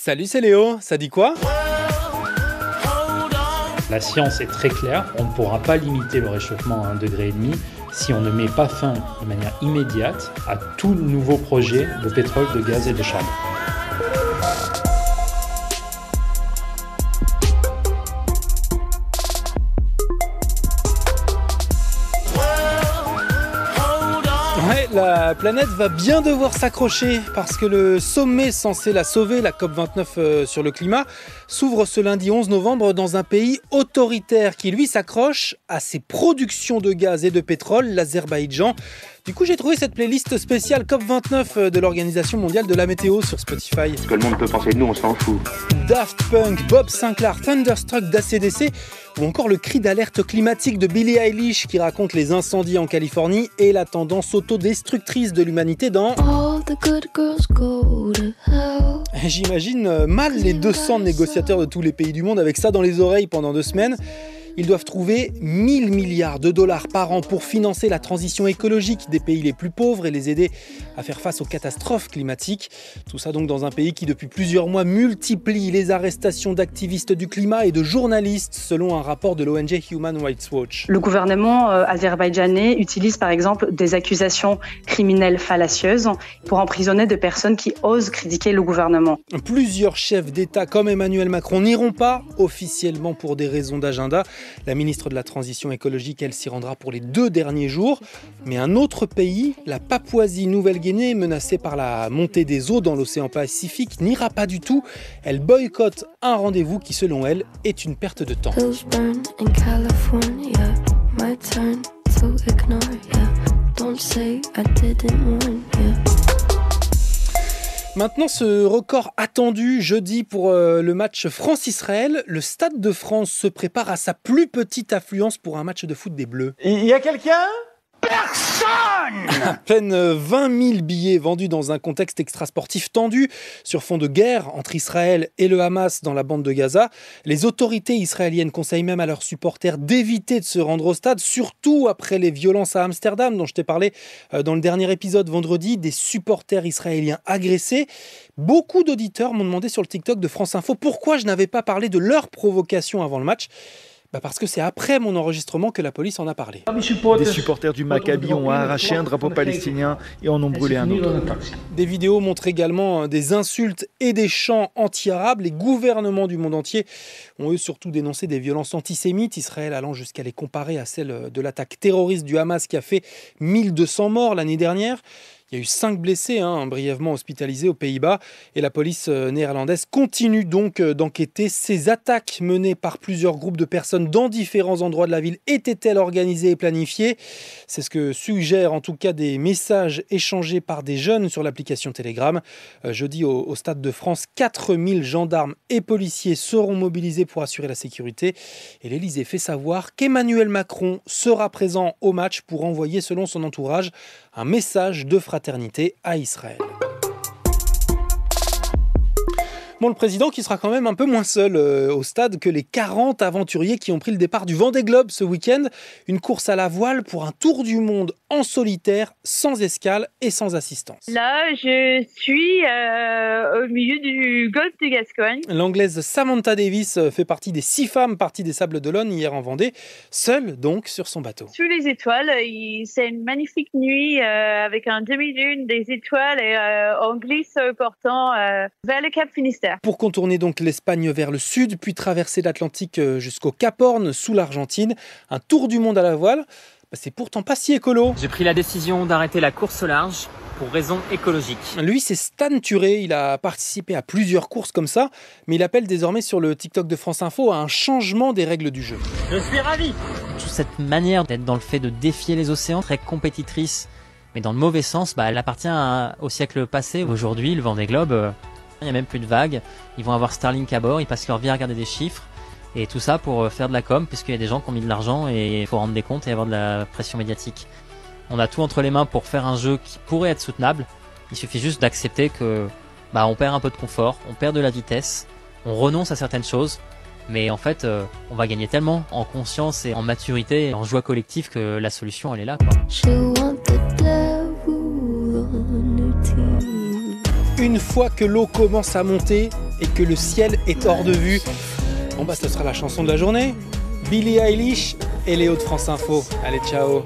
Salut, c'est Léo, ça dit quoi? La science est très claire, on ne pourra pas limiter le réchauffement à 1,5 degré si on ne met pas fin de manière immédiate à tout nouveau projet de pétrole, de gaz et de charbon. Ouais, la planète va bien devoir s'accrocher parce que le sommet censé la sauver, la COP29 sur le climat, s'ouvre ce lundi 11 novembre dans un pays autoritaire qui, lui, s'accroche à ses productions de gaz et de pétrole, l'Azerbaïdjan. Du coup, j'ai trouvé cette playlist spéciale COP29 de l'Organisation mondiale de la météo sur Spotify. Ce que le monde peut penser de nous, on s'en fout. Daft Punk, Bob Sinclair, Thunderstruck d'ACDC ou encore le cri d'alerte climatique de Billie Eilish qui raconte les incendies en Californie et la tendance autodestructrice de l'humanité dans... J'imagine mal les 200 négociateurs de tous les pays du monde avec ça dans les oreilles pendant 2 semaines. Ils doivent trouver 1000 milliards de dollars par an pour financer la transition écologique des pays les plus pauvres et les aider à faire face aux catastrophes climatiques. Tout ça donc dans un pays qui depuis plusieurs mois multiplie les arrestations d'activistes du climat et de journalistes selon un rapport de l'ONG Human Rights Watch. Le gouvernement azerbaïdjanais utilise par exemple des accusations criminelles fallacieuses pour emprisonner des personnes qui osent critiquer le gouvernement. Plusieurs chefs d'État comme Emmanuel Macron n'iront pas officiellement pour des raisons d'agenda. La ministre de la Transition écologique, elle s'y rendra pour les 2 derniers jours. Mais un autre pays, la Papouasie-Nouvelle-Guinée, menacée par la montée des eaux dans l'océan Pacifique, n'ira pas du tout. Elle boycotte un rendez-vous qui, selon elle, est une perte de temps. Maintenant, ce record attendu jeudi pour le match France-Israël, le Stade de France se prépare à sa plus petite affluence pour un match de foot des Bleus. Il y a quelqu'un ? Personne ! À peine 20 000 billets vendus dans un contexte extrasportif tendu sur fond de guerre entre Israël et le Hamas dans la bande de Gaza. Les autorités israéliennes conseillent même à leurs supporters d'éviter de se rendre au stade, surtout après les violences à Amsterdam dont je t'ai parlé dans le dernier épisode vendredi, des supporters israéliens agressés. Beaucoup d'auditeurs m'ont demandé sur le TikTok de France Info pourquoi je n'avais pas parlé de leur provocation avant le match. Parce que c'est après mon enregistrement que la police en a parlé. Des supporters du Maccabi ont arraché un drapeau palestinien et en ont brûlé un autre. Des vidéos montrent également des insultes et des chants anti-arabes. Les gouvernements du monde entier ont eux surtout dénoncé des violences antisémites, Israël allant jusqu'à les comparer à celles de l'attaque terroriste du Hamas qui a fait 1200 morts l'année dernière. Il y a eu 5 blessés, brièvement hospitalisés aux Pays-Bas. Et la police néerlandaise continue donc d'enquêter. Ces attaques menées par plusieurs groupes de personnes dans différents endroits de la ville étaient-elles organisées et planifiées? C'est ce que suggèrent en tout cas des messages échangés par des jeunes sur l'application Telegram. Jeudi au Stade de France, 4000 gendarmes et policiers seront mobilisés pour assurer la sécurité. Et l'Élysée fait savoir qu'Emmanuel Macron sera présent au match pour envoyer, selon son entourage, un message de fraternité à Israël. Bon, le président qui sera quand même un peu moins seul au stade que les 40 aventuriers qui ont pris le départ du Vendée Globe ce week-end. Une course à la voile pour un tour du monde en solitaire, sans escale et sans assistance. Là, je suis au milieu du golfe de Gascogne. L'anglaise Samantha Davis fait partie des 6 femmes parties des Sables d'Olonne hier en Vendée, seule donc sur son bateau. Sous les étoiles, c'est une magnifique nuit avec un demi-lune, des étoiles et on glisse portant vers le Cap Finistère. Pour contourner donc l'Espagne vers le sud, puis traverser l'Atlantique jusqu'au Cap Horn, sous l'Argentine, un tour du monde à la voile, c'est pourtant pas si écolo. J'ai pris la décision d'arrêter la course au large pour raisons écologiques. Lui, c'est Stan Turé. Il a participé à plusieurs courses comme ça, mais il appelle désormais sur le TikTok de France Info à un changement des règles du jeu. Je suis ravi. Toute cette manière d'être dans le fait de défier les océans, très compétitrice, mais dans le mauvais sens, elle appartient au siècle passé. Aujourd'hui, le Vendée Globe, il n'y a même plus de vagues. Ils vont avoir Starlink à bord, ils passent leur vie à regarder des chiffres. Et tout ça pour faire de la com, puisqu'il y a des gens qui ont mis de l'argent et il faut rendre des comptes et avoir de la pression médiatique. On a tout entre les mains pour faire un jeu qui pourrait être soutenable. Il suffit juste d'accepter que on perd un peu de confort, on perd de la vitesse, on renonce à certaines choses. Mais en fait, on va gagner tellement en conscience et en maturité et en joie collective que la solution, elle est là, quoi. une fois que l'eau commence à monter et que le ciel est hors de vue. Bon bah ce sera la chanson de la journée. Billie Eilish et Léo de France Info. Allez, ciao.